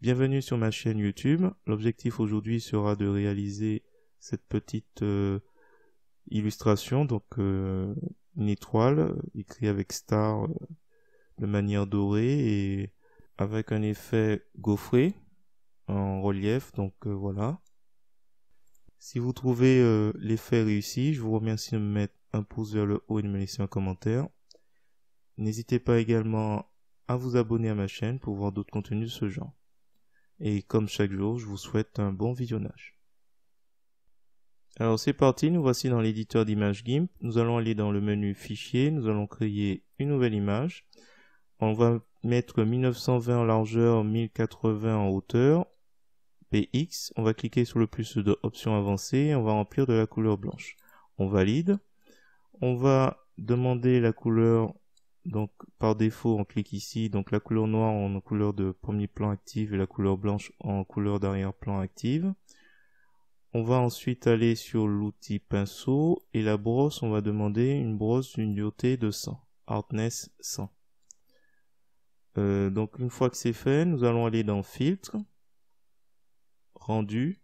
Bienvenue sur ma chaîne YouTube. L'objectif aujourd'hui sera de réaliser cette petite illustration, donc une étoile écrite avec star de manière dorée et avec un effet gaufré en relief, donc voilà. Si vous trouvez l'effet réussi, je vous remercie de me mettre un pouce vers le haut et de me laisser un commentaire. N'hésitez pas également à vous abonner à ma chaîne pour voir d'autres contenus de ce genre. Et comme chaque jour, je vous souhaite un bon visionnage. Alors c'est parti, nous voici dans l'éditeur d'images GIMP. Nous allons aller dans le menu Fichier, nous allons créer une nouvelle image. On va mettre 1920 en largeur, 1080 en hauteur, PX. On va cliquer sur le plus de options avancées et on va remplir de la couleur blanche. On valide. On va demander la couleur. Donc par défaut on clique ici, donc la couleur noire en couleur de premier plan active et la couleur blanche en couleur d'arrière-plan active. On va ensuite aller sur l'outil pinceau et la brosse, on va demander une brosse d'une dureté de 100, hardness 100. Donc une fois que c'est fait, nous allons aller dans filtre, rendu,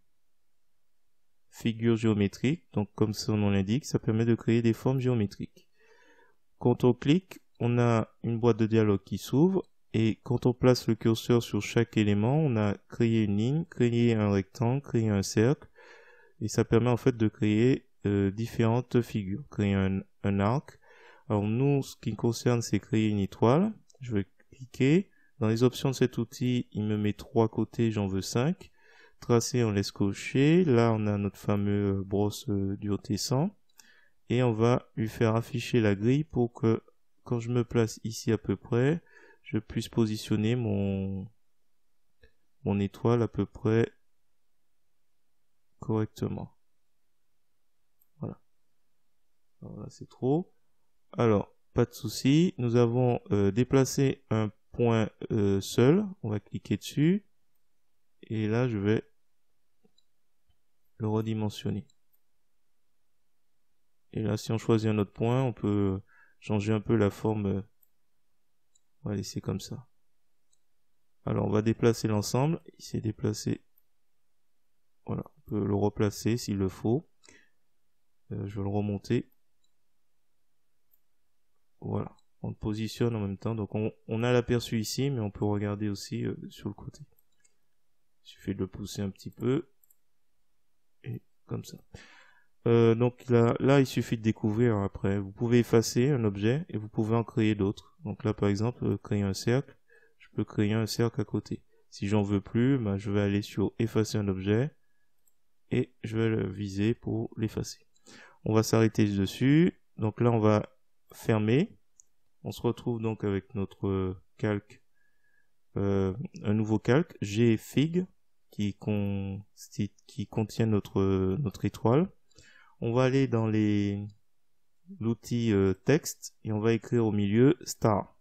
figure géométrique, donc comme son nom l'indique, ça permet de créer des formes géométriques. Quand on clique, on a une boîte de dialogue qui s'ouvre et quand on place le curseur sur chaque élément, on a créé une ligne, créé un rectangle, créé un cercle et ça permet en fait de créer différentes figures, créer un arc. Alors nous, ce qui concerne, c'est créer une étoile. Je vais cliquer. Dans les options de cet outil, il me met 3 côtés, j'en veux 5. Tracer, on laisse cocher. Là, on a notre fameux brosse dureté 100. Et on va lui faire afficher la grille pour que quand je me place ici à peu près, je puisse positionner mon étoile à peu près correctement. Voilà. Alors là, c'est trop. Alors, pas de souci. Nous avons déplacé un point seul. On va cliquer dessus. Et là, je vais le redimensionner. Et là, si on choisit un autre point, on peut changer un peu la forme. On va laisser comme ça. Alors, on va déplacer l'ensemble. Il s'est déplacé. Voilà, on peut le replacer s'il le faut. Je vais le remonter. Voilà, on le positionne en même temps. Donc, on a l'aperçu ici, mais on peut regarder aussi sur le côté. Il suffit de le pousser un petit peu. Et comme ça. Donc là, il suffit de découvrir après. Vous pouvez effacer un objet et vous pouvez en créer d'autres. Donc là, par exemple, créer un cercle. Je peux créer un cercle à côté. Si j'en veux plus, bah, je vais aller sur effacer un objet et je vais le viser pour l'effacer. On va s'arrêter dessus. Donc là, on va fermer. On se retrouve donc avec notre calque, un nouveau calque GFig qui contient notre étoile. On va aller dans l'outil texte et on va écrire au milieu star.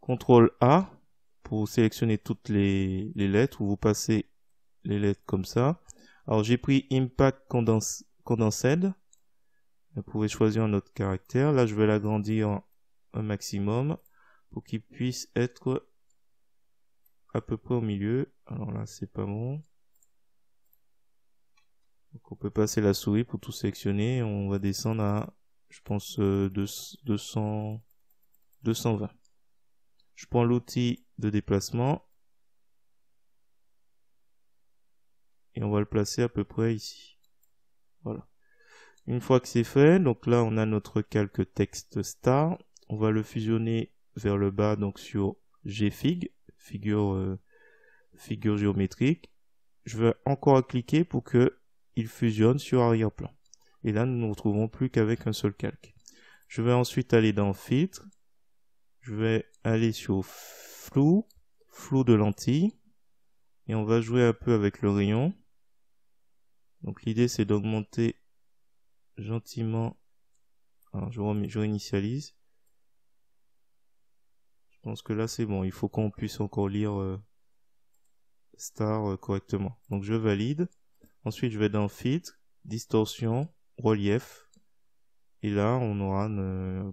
CTRL A pour sélectionner toutes les lettres ou vous passez les lettres comme ça. Alors j'ai pris Impact Condensed. Vous pouvez choisir un autre caractère. Là je vais l'agrandir un maximum pour qu'il puisse être à peu près au milieu. Alors là c'est pas bon. Donc on peut passer la souris pour tout sélectionner. On va descendre à, je pense, 220. Je prends l'outil de déplacement. Et on va le placer à peu près ici. Voilà. Une fois que c'est fait, donc là on a notre calque texte star. On va le fusionner vers le bas, donc sur GFig, figure géométrique. Je vais encore cliquer pour que il fusionne sur arrière-plan. Et là, nous ne nous retrouvons plus qu'avec un seul calque. Je vais ensuite aller dans Filtre. Je vais aller sur Flou, Flou de lentille. Et on va jouer un peu avec le rayon. Donc l'idée, c'est d'augmenter gentiment. Alors, je réinitialise. Je pense que là, c'est bon. Il faut qu'on puisse encore lire star correctement. Donc, je valide. Ensuite, je vais dans Filtre, Distorsion, Relief. Et là, on aura une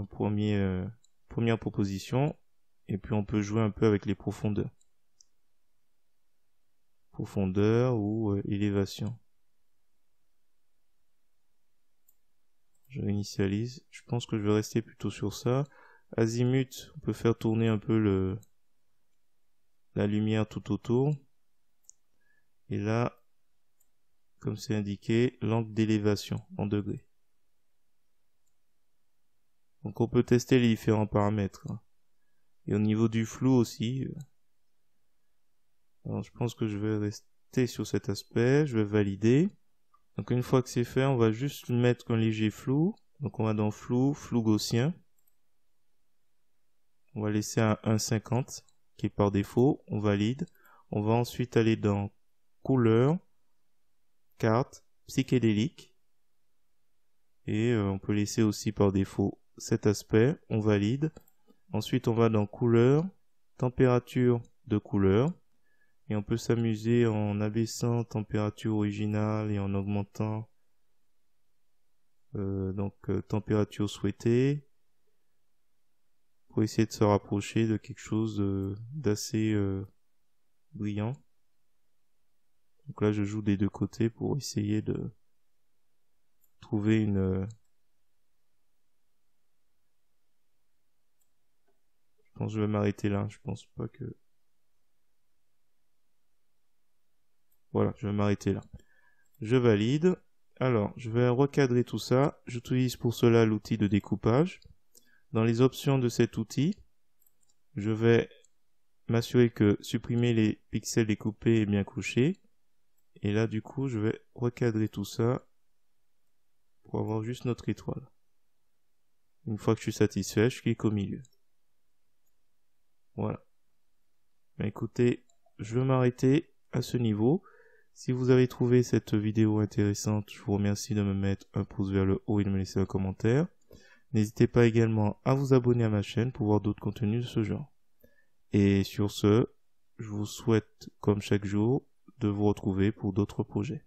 première proposition. Et puis on peut jouer un peu avec les profondeurs. Profondeur ou élévation. Je réinitialise. Je pense que je vais rester plutôt sur ça. Azimut, on peut faire tourner un peu la lumière tout autour. Et là, comme c'est indiqué, l'angle d'élévation en degrés. Donc on peut tester les différents paramètres. Et au niveau du flou aussi. Alors je pense que je vais rester sur cet aspect. Je vais valider. Donc une fois que c'est fait, on va juste mettre un léger flou. Donc on va dans flou, flou gaussien. On va laisser un 1,50 qui est par défaut. On valide. On va ensuite aller dans couleur, carte, psychédélique. Et on peut laisser aussi par défaut cet aspect. On valide. Ensuite on va dans couleur, température de couleur. Et on peut s'amuser en abaissant température originale et en augmentant température souhaitée pour essayer de se rapprocher de quelque chose d'assez brillant. Donc là je joue des deux côtés pour essayer de trouver une... Je pense que je vais m'arrêter là, je pense pas que... Voilà, je vais m'arrêter là. Je valide. Alors, je vais recadrer tout ça. J'utilise pour cela l'outil de découpage. Dans les options de cet outil, je vais m'assurer que supprimer les pixels découpés est bien couché. Et là, du coup, je vais recadrer tout ça pour avoir juste notre étoile. Une fois que je suis satisfait, je clique au milieu. Voilà. Ben, écoutez, je vais m'arrêter à ce niveau. Si vous avez trouvé cette vidéo intéressante, je vous remercie de me mettre un pouce vers le haut et de me laisser un commentaire. N'hésitez pas également à vous abonner à ma chaîne pour voir d'autres contenus de ce genre. Et sur ce, je vous souhaite, comme chaque jour, de vous retrouver pour d'autres projets.